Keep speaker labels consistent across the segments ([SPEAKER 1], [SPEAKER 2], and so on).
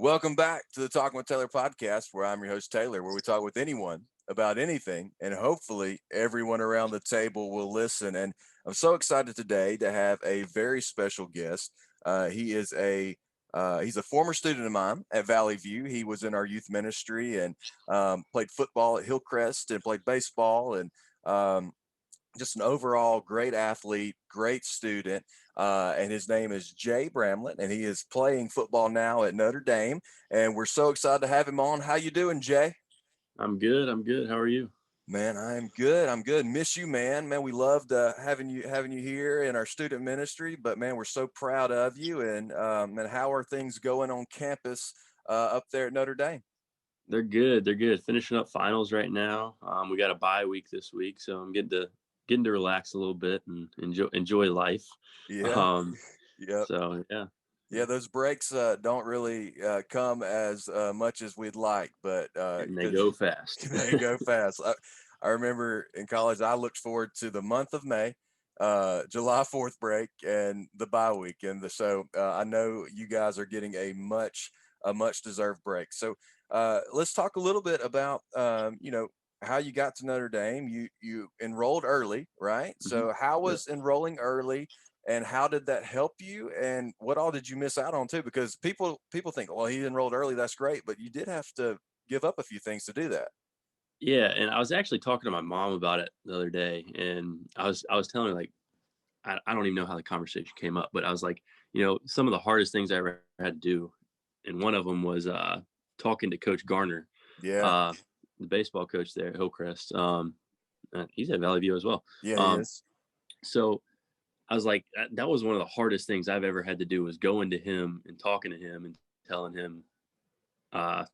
[SPEAKER 1] Welcome back to the Talking with Taylor podcast, where I'm your host, Taylor, where we talk with anyone about anything, and hopefully everyone around the table will listen. And I'm so excited today to have a very special guest. He's a former student of mine at Valley View. He was in our youth ministry and played football at Hillcrest and played baseball and um, just an overall great athlete, great student. And his name is Jay Bramblett, and he is playing football now at Notre Dame. And we're so excited to have him on. How you doing, Jay?
[SPEAKER 2] I'm good. I'm good. How are you?
[SPEAKER 1] Man, I'm good. I'm good. Miss you, man. Man, we loved having you here in our student ministry. But man, we're so proud of you. And how are things going on campus up there at Notre Dame?
[SPEAKER 2] They're good. They're good. Finishing up finals right now. We got a bye week this week, so I'm getting to relax a little bit and enjoy life.
[SPEAKER 1] Yeah.
[SPEAKER 2] Um,
[SPEAKER 1] Yep.
[SPEAKER 2] so yeah,
[SPEAKER 1] Yeah, those breaks don't really come as much as we'd like, but
[SPEAKER 2] and they
[SPEAKER 1] because
[SPEAKER 2] go fast.
[SPEAKER 1] they go fast. I remember in college, I looked forward to the month of May, July 4th break, and the bye week, so I know you guys are getting a much deserved break. So let's talk a little bit about how you got to Notre Dame. You enrolled early, right?
[SPEAKER 2] Mhm.
[SPEAKER 1] So how
[SPEAKER 2] Yeah.
[SPEAKER 1] was enrolling early? And how did that help you? And what all did you miss out on too? Because people think, well, he enrolled early, that's great, but you did have to give up a few things to do that.
[SPEAKER 2] Yeah, and I was actually talking to my mom about it the other day, and I was telling her like I don't even know how the conversation came up, but I was like, some of the hardest things I ever had to do, and one of them was talking to Coach Garner,
[SPEAKER 1] Yeah,
[SPEAKER 2] uh, the baseball coach there at Hillcrest. He's at Valley View as well.
[SPEAKER 1] yeah, he
[SPEAKER 2] Um,
[SPEAKER 1] is.
[SPEAKER 2] so I was like, that was one of the hardest things I've ever had to do was going to him and talking to him and telling him, uh,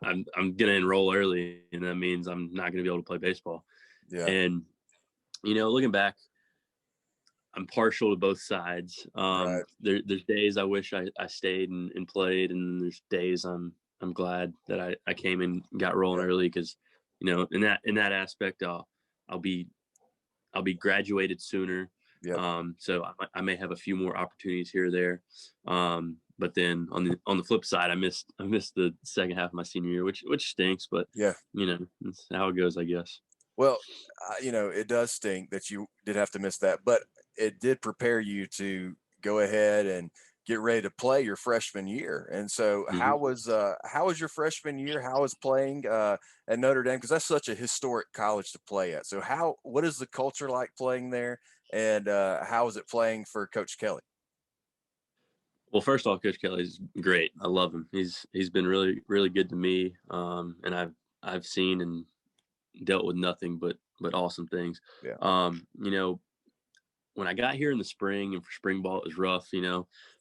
[SPEAKER 2] I'm gonna enroll early, and that means I'm not gonna be able to play baseball.
[SPEAKER 1] Yeah,
[SPEAKER 2] And looking back, I'm partial to both sides.
[SPEAKER 1] right.
[SPEAKER 2] There's days I wish I stayed and played, and there's days I'm glad that I came and got rolling
[SPEAKER 1] Yep,
[SPEAKER 2] early because, in that aspect, I'll be I'll be graduated sooner.
[SPEAKER 1] yep.
[SPEAKER 2] So I may have a few more opportunities here or there. But then on the flip side, I missed the second half of my senior year, which stinks, but
[SPEAKER 1] Yeah.
[SPEAKER 2] it's how it goes, I guess.
[SPEAKER 1] Well, it does stink that you did have to miss that, but it did prepare you to go ahead and get ready to play your freshman year. And so,
[SPEAKER 2] Hmm.
[SPEAKER 1] how was your freshman year? How was playing at Notre Dame? Because that's such a historic college to play at. So, what is the culture like playing there, and how is it playing for Coach Kelly?
[SPEAKER 2] Well, first off, Coach Kelly's great. I love him. He's been really really good to me. And I've seen and dealt with nothing but awesome things.
[SPEAKER 1] Yeah,
[SPEAKER 2] Um, you know, when I got here in the spring and for spring ball, it was rough.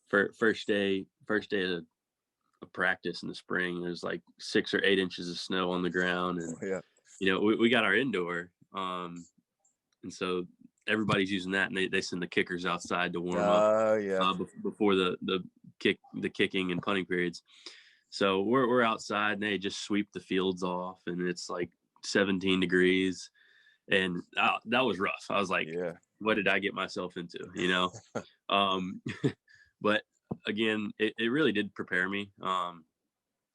[SPEAKER 2] For first day of practice in the spring, there's like 6 or 8 inches of snow on the ground, and
[SPEAKER 1] yeah.
[SPEAKER 2] we got our indoor, and so everybody's using that, and they send the kickers outside to warm up
[SPEAKER 1] Yeah,
[SPEAKER 2] before the kicking and punting periods. So we're outside, and they just sweep the fields off, and it's like 17 degrees, and that was rough. I was like,
[SPEAKER 1] yeah,
[SPEAKER 2] what did I get myself into? Um, but again, it really did prepare me.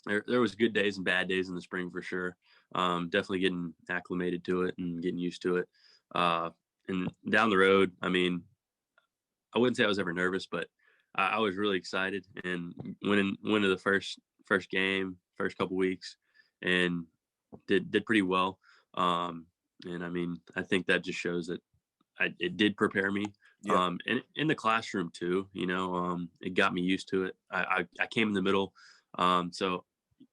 [SPEAKER 2] There was good days and bad days in the spring for sure. Definitely getting acclimated to it and getting used to it. Uh, and down the road, I mean, I wouldn't say I was ever nervous, but I was really excited and went to the first game, first couple weeks, and did pretty well. Um, and I mean, I think that just shows that it did prepare me.
[SPEAKER 1] yeah.
[SPEAKER 2] And in the classroom too, it got me used to it. I came in the middle, so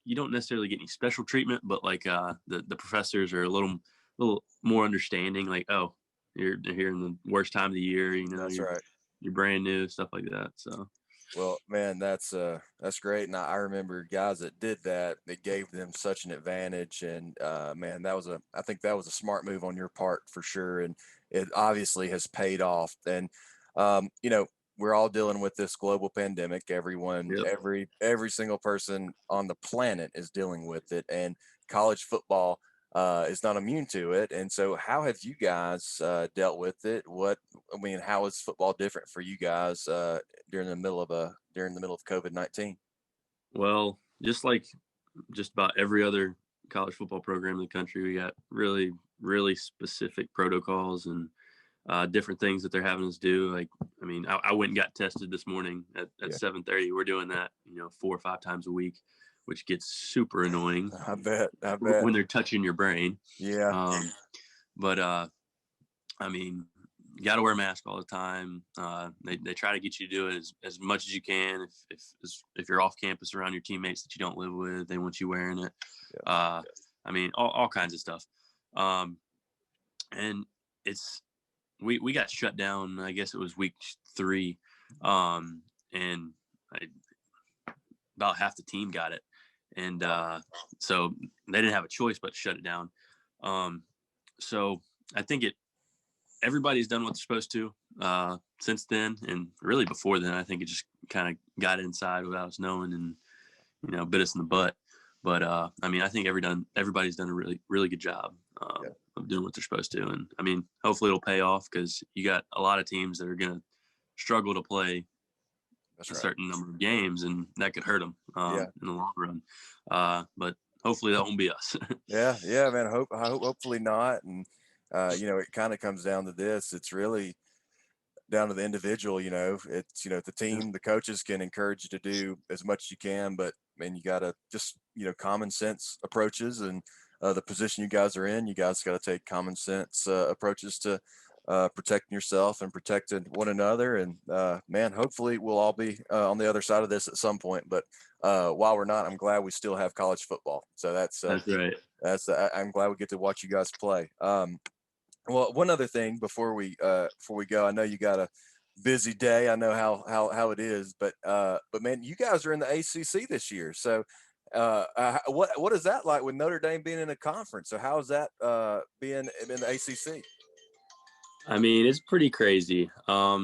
[SPEAKER 2] you don't necessarily get any special treatment, but like the professors are a little more understanding. Like, oh, you're here in the worst time of the year.
[SPEAKER 1] That's
[SPEAKER 2] You're
[SPEAKER 1] right.
[SPEAKER 2] you're brand new, stuff like that. So
[SPEAKER 1] Well, man, that's great, and I remember guys that did that. It gave them such an advantage, and man, I think that was a smart move on your part for sure, and it obviously has paid off. And we're all dealing with this global pandemic. Everyone,
[SPEAKER 2] yep.
[SPEAKER 1] every single person on the planet is dealing with it, and college football is not immune to it. And so, how have you guys dealt with it? How is football different for you guys during the middle of COVID-19?
[SPEAKER 2] Well, just about every other college football program in the country, we got really, really specific protocols and different things that they're having us do. Like, I mean, I went and got tested this morning at
[SPEAKER 1] Yeah.
[SPEAKER 2] 7:30. We're doing that, 4 or 5 times a week, which gets super annoying.
[SPEAKER 1] I bet.
[SPEAKER 2] When they're touching your brain.
[SPEAKER 1] Yeah.
[SPEAKER 2] But I mean, you got to wear a mask all the time. They try to get you to do it as much as you can. If you're off campus around your teammates that you don't live with, they want you wearing it.
[SPEAKER 1] Yeah.
[SPEAKER 2] I mean, all kinds of stuff. And we got shut down. I guess it was week 3, and about half the team got it, and so they didn't have a choice but to shut it down. So I think everybody's done what they're supposed to since then, and really before then. I think it just kind of got inside without us knowing, and bit us in the butt. But I mean, I think everybody's done a really, really good job of doing what they're supposed to, and I mean, hopefully it'll pay off, because you got a lot of teams that are going to struggle to play a certain number of games, and that could hurt them in the long run. But hopefully that won't be us.
[SPEAKER 1] Yeah, man. Hopefully not. And it kind of comes down to this. It's really down to the individual. It's the team, the coaches can encourage you to do as much as you can, but man, you gotta just common sense approaches, and the position you guys are in, you guys got to take common sense approaches to protecting yourself and protecting one another. And man, hopefully we'll all be on the other side of this at some point. But while we're not, I'm glad we still have college football. So that's
[SPEAKER 2] right.
[SPEAKER 1] I'm glad we get to watch you guys play. Well, one other thing before we go, I know you got a busy day. I know how it is, but man, you guys are in the ACC this year. So what is that like with Notre Dame being in a conference? So how is that being in the ACC?
[SPEAKER 2] I mean, it's pretty crazy. A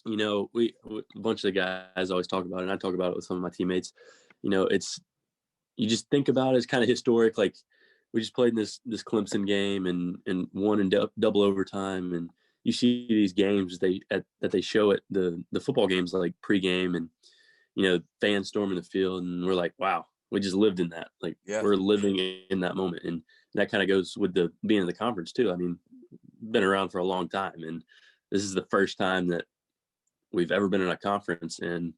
[SPEAKER 2] bunch of the guys always talk about it, and I talk about it with some of my teammates. You just think about it as kind of historic. Like, we just played in this Clemson game and won in double overtime, and you see these games that they show at the football games, like pregame, and fans storming the field, and we're like, wow, we just lived in that. Like, we're living in that moment, and that kind of goes with the being in the conference too. I mean, been around for a long time, and this is the first time that we've ever been in a conference, and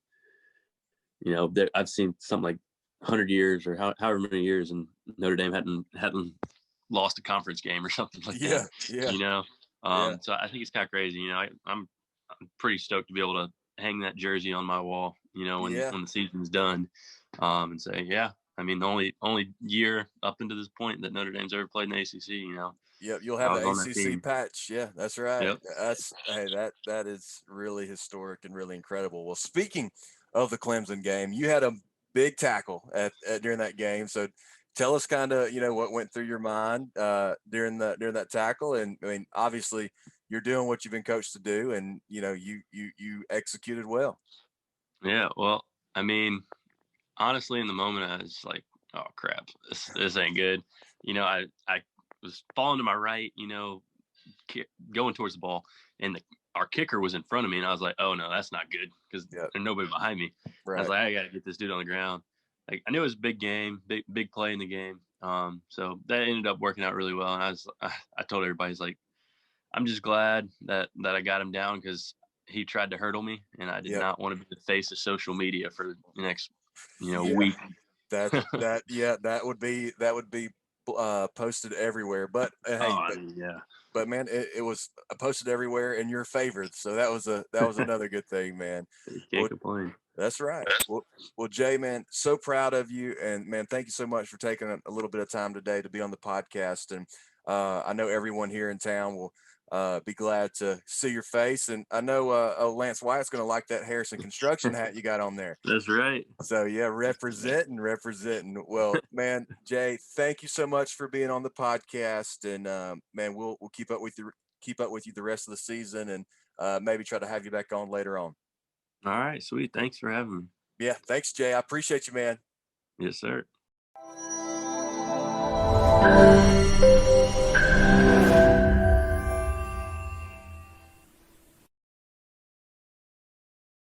[SPEAKER 2] I've seen something like 100 years or however many years, and Notre Dame hadn't lost a conference game or something like that. So I think it's kind of crazy. I'm pretty stoked to be able to hang that jersey on my wall, when the season's done, and say, yeah, I mean, the only year up into this point that Notre Dame's ever played in the ACC,
[SPEAKER 1] Yep, you'll have the ACC patch. Yeah, that's right.
[SPEAKER 2] Yep.
[SPEAKER 1] That is really historic and really incredible. Well, speaking of the Clemson game, you had a big tackle at during that game. So tell us kind of what went through your mind during that tackle. And I mean, obviously you're doing what you've been coached to do, and you executed well.
[SPEAKER 2] Yeah, well, I mean, honestly, in the moment, I was like, oh crap, this ain't good. I was falling to my right, going towards the ball, and our kicker was in front of me, and I was like, oh no, that's not good, because there's nobody behind me. Right. I was like, I gotta get this dude on the ground. Like, I knew it was a big game, big play in the game. So that ended up working out really well. And I told everybody, like, I'm just glad that I got him down, because he tried to hurdle me, and I did not want to be the face of social media for the next week.
[SPEAKER 1] That would be posted everywhere. But but man, it was posted everywhere in your favor. So that was another good thing, man.
[SPEAKER 2] You can't complain.
[SPEAKER 1] That's right. Well, Jay, man, so proud of you, and man, thank you so much for taking a little bit of time today to be on the podcast. And I know everyone here in town will be glad to see your face, and I know Lance Wyatt's going to like that Harrison Construction hat you got on there.
[SPEAKER 2] That's right.
[SPEAKER 1] So yeah, representing. Well, man, Jay, thank you so much for being on the podcast, and man, we'll keep up with you the rest of the season, and maybe try to have you back on later on.
[SPEAKER 2] All right, sweet. Thanks for having me.
[SPEAKER 1] Yeah, thanks, Jay. I appreciate you, man.
[SPEAKER 2] Yes, sir.